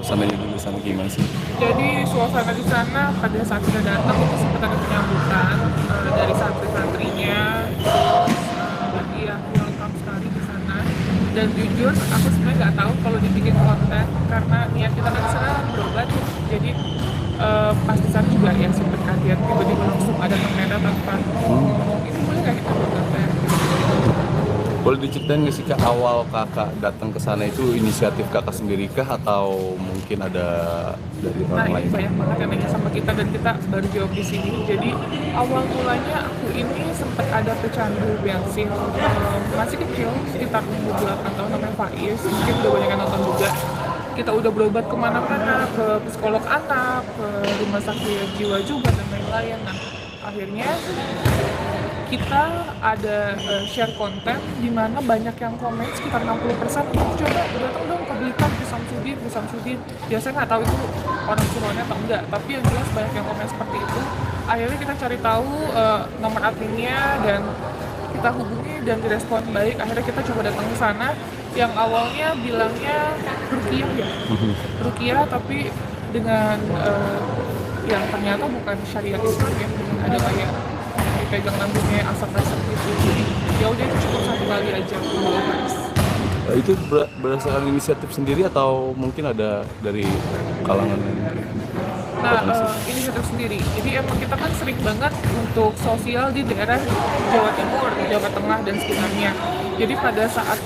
suasananya dulu sana gimana sih? Jadi suasana di sana pada saat kita datang itu sempat ada penyambutan dari santri-santrinya, terus lagi ya welcome sekali di sana. Dan jujur aku sebenarnya nggak tahu kalau dibikin konten karena niat kita kan di sana berobat, jadi pas di sana juga ya sempat kaget tiba-tiba langsung ada kamera tanpa ngomong ini boleh nggak kita buat konten. Boleh diceritain nggak sih Kak, awal Kakak datang ke sana itu inisiatif Kakak sendiri kah atau mungkin ada dari Nah orang ini lain? banyak banget yang nanya sama kita dan kita baru jawab di sini. Jadi awal mulanya aku ini sempat ada pecandu bensin masih kecil sekitar umur 8 tahun namanya Faiz. Mungkin udah banyak yang nonton juga. Kita udah berobat kemana-mana, ke psikolog anak, ke rumah sakit jiwa juga dan lain-lain. Nah akhirnya kita ada share konten di mana banyak yang komen sekitar 60% coba datang dong ke Blitar Bu Samsudin. Ya saya nggak tahu itu orang Suruhannya atau enggak, tapi yang jelas banyak yang komen seperti itu. Akhirnya kita cari tahu nomor adminnya dan kita hubungi dan direspon baik. Akhirnya kita coba datang ke sana. Yang awalnya bilangnya Rukiah ya, Rukiah tapi dengan yang ternyata bukan syariat Islam ya, dengan ada kayak dipegang lambungnya asap-asap gitu. Jadi ya udah itu cukup satu kali aja bawa Paris. Itu berdasarkan inisiatif sendiri atau mungkin ada dari kalangan Nah, organisasi? ini satu sendiri. Jadi emang kita kan sering banget untuk sosial di daerah Jawa Timur, Jawa Tengah dan sekitarnya. Jadi pada saat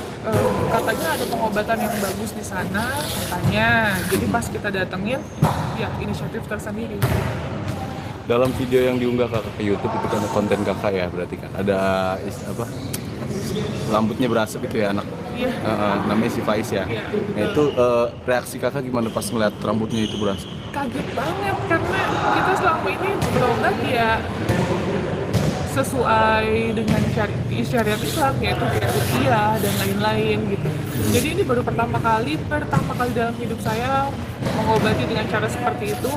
katanya ada pengobatan yang bagus di sana, katanya. Jadi pas kita datengin, ya inisiatif tersendiri. Dalam video yang diunggah Kakak ke YouTube itu kan konten Kakak ya, berarti kan ada apa? Rambutnya berasap itu ya anak. Iya, Namanya si Faiz ya. iya. Nah, itu reaksi Kakak gimana pas ngeliat rambutnya itu berasap? Kaget banget karena kita selama ini berobat ya sesuai dengan syariat Islam yaitu kayak ruqyah dan lain-lain gitu. Jadi ini baru pertama kali dalam hidup saya mengobati dengan cara seperti itu.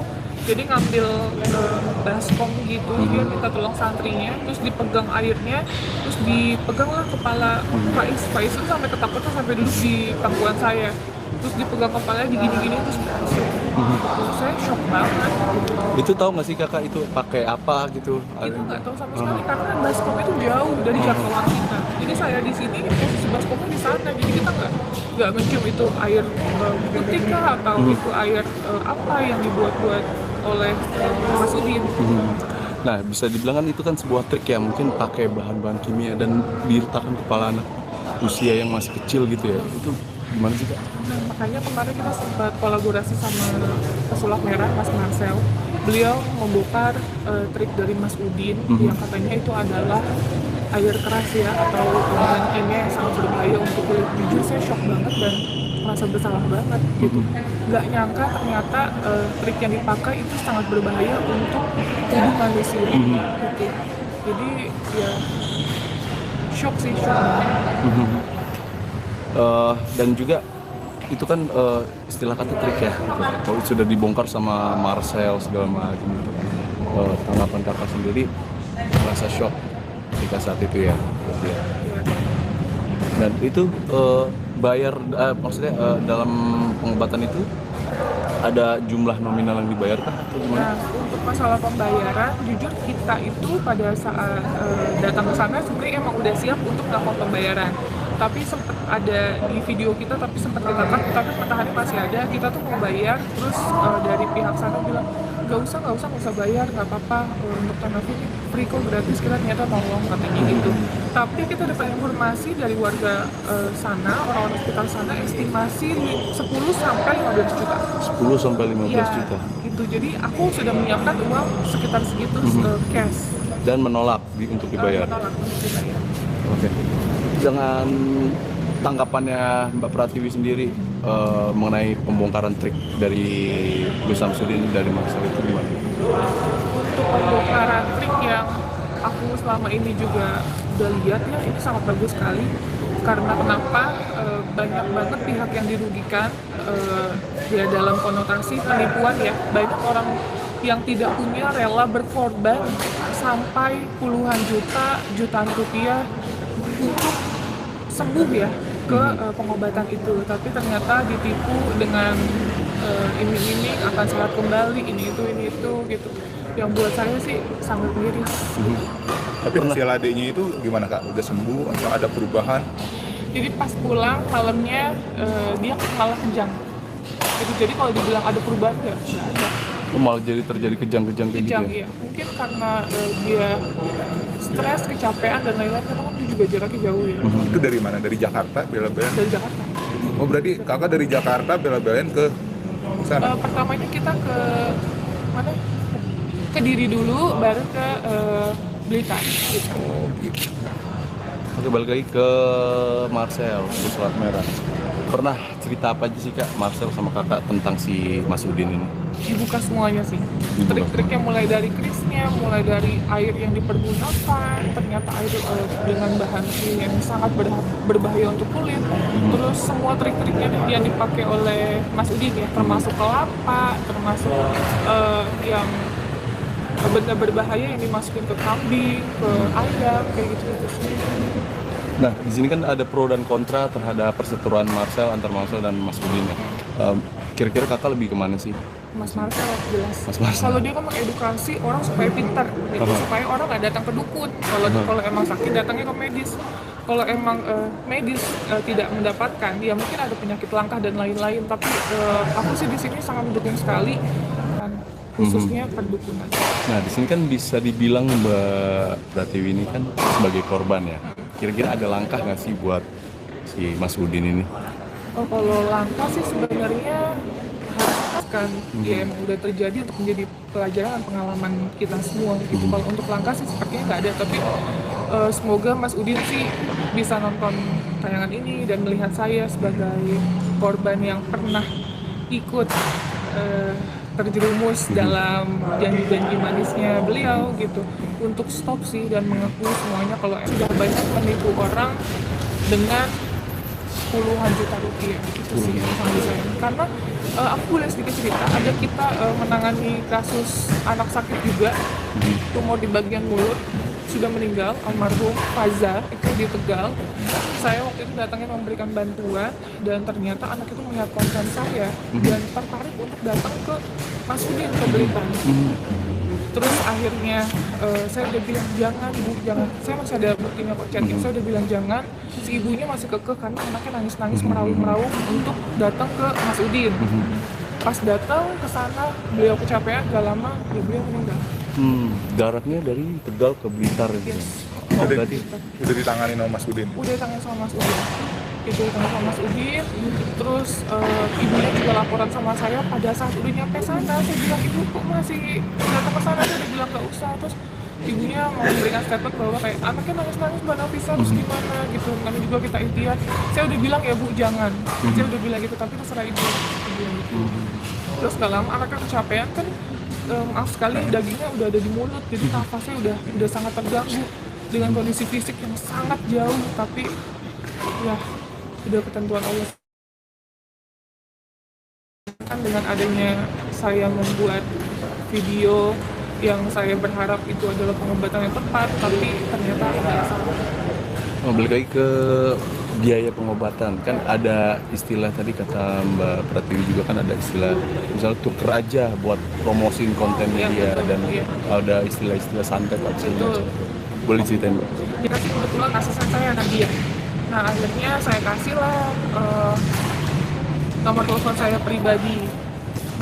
Jadi ngambil baskom gitu, dia minta tolong santrinya, terus dipegang airnya, terus dipeganglah kepala Faiz itu sampai ketakutan sampai duduk di pangkuan saya, terus dipegang kepalanya digini-gini terus berhasil. Saya shock banget. Itu tahu nggak sih Kakak itu pakai apa gitu? Itu nggak tahu sama sekali karena baskom itu jauh dari jangkauan kita. Jadi saya di sini posisi baskomnya di sana, jadi kita nggak mencium itu air putih kah atau itu air apa yang dibuat-buat oleh Mas Udin. Nah, bisa dibilang kan itu kan sebuah trik ya, mungkin pakai bahan-bahan kimia dan diletakkan kepala anak usia yang masih kecil gitu ya. Itu gimana sih Kak? Nah, makanya kemarin kita sempat kolaborasi sama pesulap merah Mas Marcel. Beliau membongkar trik dari Mas Udin yang katanya itu adalah air keras ya atau bahan kimia yang sangat berbahaya untuk kulit. Jujur saya shock banget dan merasa bersalah banget gitu. Nggak nyangka ternyata trik yang dipakai itu sangat berbahaya untuk tubuh manusia gitu. Jadi ya shock sih, shock banget. Dan juga itu kan istilah kata trik ya. Kalau sudah dibongkar sama Marcel segala macam gitu. Tanggapan Kakak sendiri merasa shock ketika saat itu ya. Berarti ya. Dan itu bayar maksudnya dalam pengobatan itu ada jumlah nominal yang dibayarkah atau gimana? Nah, untuk masalah pembayaran, jujur kita itu pada saat datang ke sana sebenarnya emang udah siap untuk melakukan pembayaran. Tapi sempat ada di video kita, tapi sempat kita cut, tapi matahari masih ada. Kita tuh mau bayar, terus dari pihak sana bilang nggak usah bayar, nggak apa-apa untuk Tanavi ini free kok, gratis. Kita ternyata tolong katanya gitu. Tapi kita dapat informasi dari warga sana, orang-orang sekitar sana, estimasi 10 sampai 15 juta. 10 sampai 15 Ya, juta. gitu. Jadi aku sudah menyiapkan uang sekitar segitu cash. Dan menolak untuk dibayar. Menolak untuk dibayar. Oke. Dengan tanggapannya Mbak Pratiwi sendiri mengenai pembongkaran trik dari Gus Samsudin dari Marcel itu gimana? Untuk pembongkaran trik yang aku selama ini juga udah lihat ya, ini sangat bagus sekali. Karena kenapa banyak banget pihak yang dirugikan ya dalam konotasi penipuan ya. Banyak orang yang tidak punya rela berkorban sampai puluhan jutaan rupiah untuk sembuh ya ke pengobatan itu, tapi ternyata ditipu dengan iming-iming akan sehat kembali, ini itu gitu. Yang buat saya sih sangat miris. Tapi hasil adiknya itu gimana Kak? Udah sembuh atau ada perubahan? Jadi pas pulang malamnya dia malah kejang. Jadi kalau dibilang ada perubahan nggak ada. Malah jadi terjadi kejang-kejang kayak gitu Kejang ya? ya. Mungkin karena dia stres, kecapean dan lain-lain. Karena kan dia juga jaraknya jauh ya. Itu dari mana? Dari Jakarta bela-belain? Dari Jakarta. Oh berarti Kakak dari Jakarta bela-belain ke sana? Pertamanya kita ke mana? Ke Diri dulu, baru ke Blitar. Gitu. Oh gitu. Oke, balik lagi ke Marcel di Selat Merah. Pernah cerita apa aja sih Kak Marcel sama Kakak tentang si Mas Udin ini? Dibuka semuanya sih. Dibuka Trik-triknya mulai dari krisnya, mulai dari air yang dipergunakan, ternyata air dengan bahan kimia yang sangat berbahaya untuk kulit. Terus semua trik-triknya yang dipakai oleh Mas Udin ya, termasuk kelapa, termasuk yang benda berbahaya yang dimasukin ke kambing, ke ayam, kayak gitu sih. Nah, di sini kan ada pro dan kontra terhadap perseteruan Marcel antar Marcel dan Mas Udin ya. Kira-kira Kakak lebih kemana sih? Mas Marcel jelas. Mas Marcel. Kalau dia kan mengedukasi orang supaya pintar, gitu. Supaya orang nggak datang ke dukun. Kalau emang sakit datangnya ke medis. Kalau emang medis tidak mendapatkan, ya mungkin ada penyakit langka dan lain-lain. Tapi aku sih di sini sangat mendukung sekali, khususnya perdukunan. Nah, di sini kan bisa dibilang Mbak Pratiwi ini kan sebagai korban ya. Kira-kira ada langkah nggak sih buat si Mas Udin ini? Oh, kalau langkah sih sebenarnya harus kan ya emang udah terjadi untuk menjadi pelajaran dan pengalaman kita semua gitu. Kalau untuk langkah sih sepertinya nggak ada, tapi semoga Mas Udin sih bisa nonton tayangan ini dan melihat saya sebagai korban yang pernah ikut terjerumus dalam janji-janji manisnya beliau gitu, untuk stop sih dan mengakui semuanya kalau sudah banyak menipu orang dengan puluhan juta rupiah. Itu sih yang sangat disayangkan. Karena aku boleh sedikit cerita, ada kita menangani kasus anak sakit juga, tumor di bagian mulut, sudah meninggal, almarhum Faza, itu di Tegal. Saya waktu itu datangnya memberikan bantuan dan ternyata anak itu melihat konten saya dan tertarik untuk datang ke Mas Udin ke Blitar. Terus akhirnya saya udah bilang jangan Bu, jangan. Saya masih ada buktinya kok chatting. Saya udah bilang jangan. Si ibunya masih kekeh karena anaknya nangis-nangis meraung-meraung untuk datang ke Mas Udin. Pas datang ke sana, beliau kecapean, gak lama ya beliau meninggal. Daratnya dari Tegal ke Blitar gitu. Yes. Oh, berarti Udah ditangani sama Mas Udin? Udah ditangani sama Mas Udin. Itu ditangani sama Mas Udin. Terus ibunya juga laporan sama saya pada saat udah nyampe sana. Saya bilang, ibu kok masih datang ke sana? Dia bilang gak usah. Terus ibunya mau memberikan statement bahwa kayak anaknya nangis-nangis Mbak Nafisa, terus gimana gitu. Kami juga kita ikhtiar. Saya udah bilang ya Bu jangan. Saya udah bilang gitu, tapi terserah ibu. Gitu. Terus gak lama anaknya kecapean kan, maaf sekali dagingnya udah ada di mulut, jadi nafasnya udah sangat terganggu dengan kondisi fisik yang sangat jauh, tapi ya udah ketentuan Allah. Kan dengan adanya saya membuat video yang saya berharap itu adalah pengobatan yang tepat, tapi ternyata tidak salah. balik lagi ke biaya pengobatan, kan ada istilah tadi kata Mbak Pratiwi juga kan ada istilah misalnya tuker aja buat promosiin kontennya dia dan ada istilah-istilah santet atau segala macam. Boleh ceritain Mbak? Dikasih kebetulan asisten saya Nadia. Nah akhirnya saya kasih lah nomor telepon saya pribadi,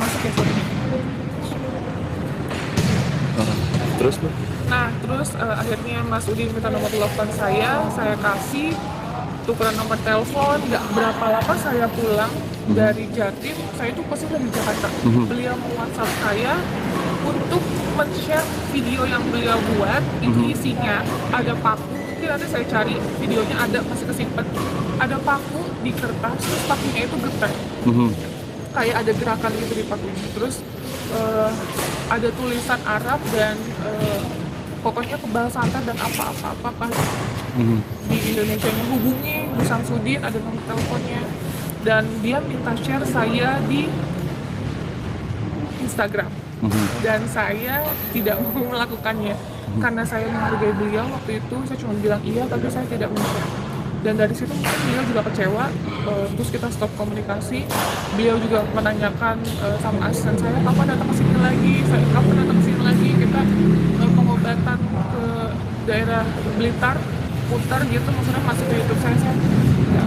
masuk ya fotonya. Terus Mbak? Nah terus akhirnya Mas Udin minta nomor telepon saya kasih, tukeran nomor telepon. Nggak berapa lama saya pulang dari Jatim, saya itu posisi dari Jakarta. Beliau WhatsApp saya untuk men-share video yang beliau buat. Itu isinya ada paku, mungkin nanti saya cari videonya, ada masih kesimpan. Ada paku di kertas, terus pakunya itu getar. Kayak ada gerakan gitu di pakunya. Terus ada tulisan Arab dan pokoknya kebal santet dan apa-apa di Indonesia. Hubungi Bu Samsudin, ada nomor teleponnya, dan dia minta share saya di Instagram. Dan saya tidak mau melakukannya karena saya menghargai beliau. Waktu itu saya cuma bilang iya, tapi saya tidak mau share. dan dari situ mungkin beliau juga kecewa. Terus kita stop komunikasi. Beliau juga menanyakan sama asisten saya, kapan datang ke sini lagi, kapan datang ke sini lagi. Kita pengobatan ke daerah Blitar, putar gitu, maksudnya masuk ke YouTube saya ya.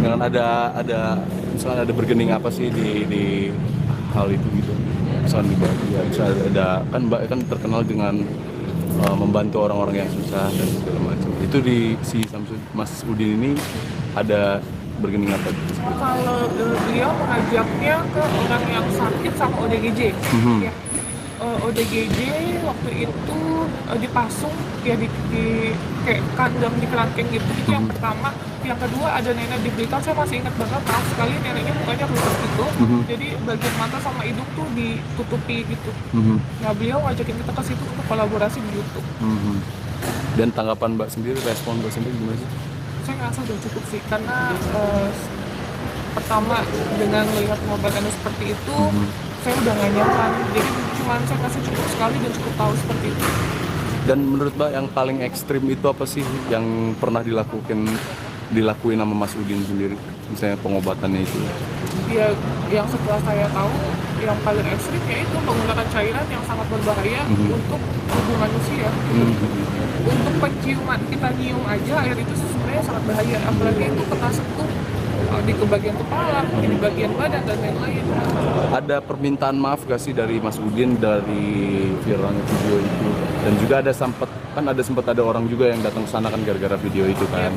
Dengan ada misalnya ada bergening apa sih di hal itu gitu, misalnya di Mbak ya, bisa ada kan Mbak kan terkenal dengan membantu orang-orang yang susah dan segala macam. Itu di si Mas Udin ini ada bergening apa gitu? Kalau beliau mengajaknya ke orang yang sakit sama ODGJ ya. ODGJ waktu itu dipasung ya di kayak kandang di kerangkeng gitu. Itu yang pertama. Yang kedua ada nenek di Blitar, saya masih ingat banget, maaf sekali neneknya mukanya rusak gitu. Jadi bagian mata sama hidung tuh ditutupi gitu. Nah beliau ngajakin kita ke situ untuk kolaborasi di YouTube. Dan tanggapan Mbak sendiri, respon Mbak sendiri gimana sih? Saya ngerasa udah cukup sih, karena pertama dengan melihat pengobatannya seperti itu, saya udah gak nyaman. Jadi cuma saya kasih cukup sekali dan cukup tahu seperti itu. Dan menurut Mbak yang paling ekstrim itu apa sih yang pernah dilakuin sama Mas Udin sendiri, misalnya pengobatannya itu? Ya, yang setelah saya tahu yang paling ekstrim yaitu menggunakan cairan yang sangat berbahaya untuk tubuh manusia. Untuk penciuman, kita nyium aja air itu sebenarnya sangat bahaya, apalagi itu kena sentuh di bagian kepala, di bagian badan dan lain-lain. Ada permintaan maaf gak sih dari Mas Udin dari viralnya video itu? Dan juga ada sempat ada orang juga yang datang ke sana kan gara-gara video itu kan?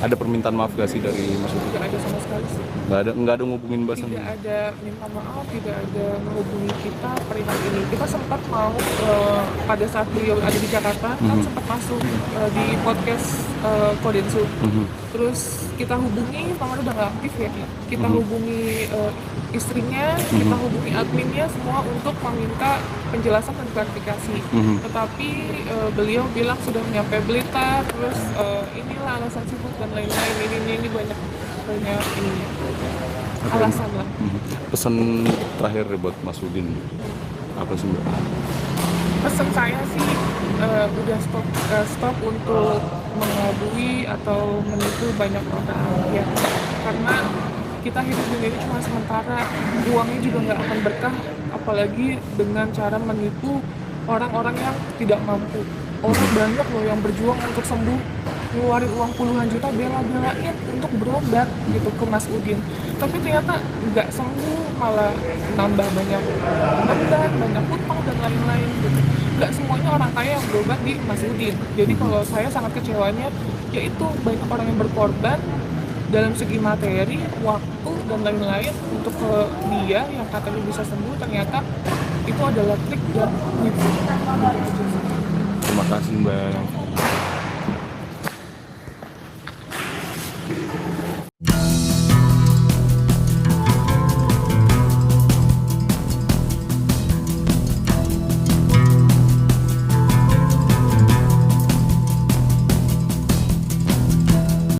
Ada permintaan maaf gak sih dari Mas Udin? Tidak ada sama sekali sih. Nggak ada ngubungin Mbak Tidak sendiri? ada minta maaf, tidak ada menghubungi kita perihal ini. Kita sempat mau pada saat beliau ada di Jakarta, kan sempat masuk di podcast Kodensu. Terus kita hubungi, Pangan udah nggak aktif ya. Kita hubungi istrinya, kita hubungi adminnya semua untuk meminta penjelasan dan klarifikasi. Tetapi beliau bilang sudah nyampe Blitar, terus inilah alasan sibuk dan lain-lain. Ini banyak ininya. Alasan lah. Pesan terakhir buat Mas Udin apa sih Mbak? Pesan saya sih udah stop untuk mengelabui atau menipu banyak orang ya, karena kita hidup di dunia cuma sementara, uangnya juga nggak akan berkah, apalagi dengan cara menipu orang-orang yang tidak mampu. Orang banyak loh yang berjuang untuk sembuh, ngeluarin uang puluhan juta bela-belain untuk berobat gitu ke Mas Udin, tapi ternyata nggak sembuh, malah nambah banyak beban, banyak utang dan lain-lain gitu. Nggak semuanya orang kaya yang berobat di Mas Udin. Jadi kalau saya sangat kecewanya yaitu banyak orang yang berkorban dalam segi materi, waktu dan lain-lain untuk ke dia yang katanya bisa sembuh, ternyata itu adalah trik dan nipu. Terima kasih Mbak.